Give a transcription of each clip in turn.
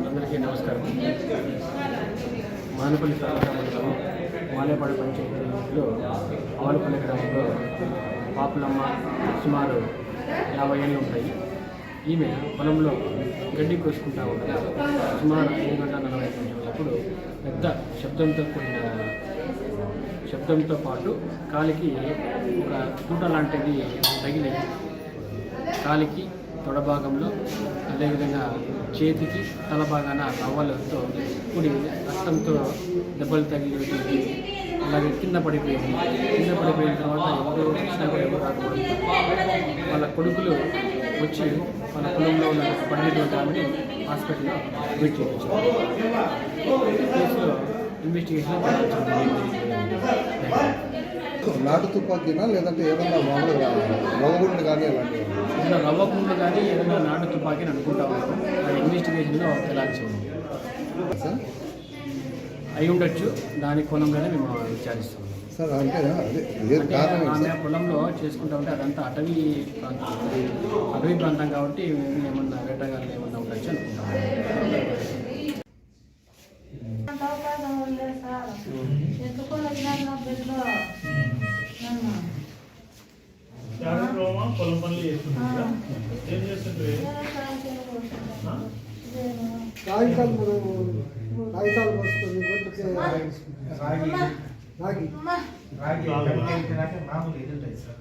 అందరికీ నమస్కారం. మానపల్లి తాలూకా మండలం మాలేపాడు పంచాయతీలో ఆవలపల్లి గ్రామంలో పాపులమ్మ సుమారు 50 ఏళ్ళు ఉంటాయి. ఈమె పొలంలో గడ్డి కోసుకుంటా ఉండగా సుమారు 5:40 నిమిషాలప్పుడు పెద్ద శబ్దంతో పాటు కాలికి ఒక తూట లాంటిది తగిలి కాలికి తొడభాగంలో అదేవిధంగా చేతికి తల భాగాన రవ్వలతో కూడి రక్తంతో దెబ్బలు తగిలి అలాగే కింద పడిపోయిన తర్వాత ఎవరు రాకపోవడంతో వాళ్ళ కొడుకులు వచ్చి వాళ్ళ పొలంలో ఉన్న పడినటువంటి ఆమెని హాస్పిటల్లో అడ్మిట్ చేయించారు. కేసులో ఇన్వెస్టిగేషన్ నాటు తుపాకీనా లేదంటే ఏదన్నా మామూలుగా రవ్వగుండు కానీ అలాంటివి ఏదైనా రవ్వగుండు కానీ ఏదైనా నాటు తుపాకీ అని అనుకుంటా ఉన్నాము. అది ఇన్వెస్టిగేషన్లో తెలాల్సి ఉంది. అయి ఉండొచ్చు, దాని కోణంగానే మేము విచారిస్తాం సార్. అంటే ఆమె పొలంలో చేసుకుంటా ఉంటే అదంతా అటవీ ప్రాంతం కాబట్టి ఏమన్నా వేటగాళ్ళు ఏమన్నా ఉండొచ్చు అనుకుంటాం. పొలం పనులు చేస్తుంటారు. ఏం చేస్తుంటారు? కాగితాలు పోసుకొని రాగి మామూలు ఇది ఉంటాయి సార్.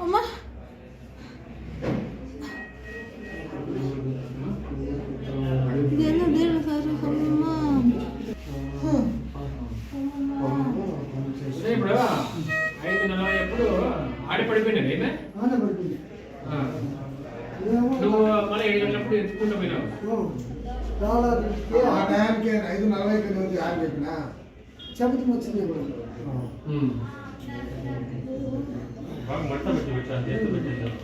అమ్మా ఇప్పుడు 5:40 ఎప్పుడు ఆడిపడిపోయినావు ఏమే నువ్వు మళ్ళీ 7 గంటలప్పుడు ఎత్తుకుంటూ పోయినావు. ఆ టైంకి 5:40 ఆడి చెప్పిన చెబుతూ వచ్చింది. బాగా మట్ట పెట్టి పెట్టాను.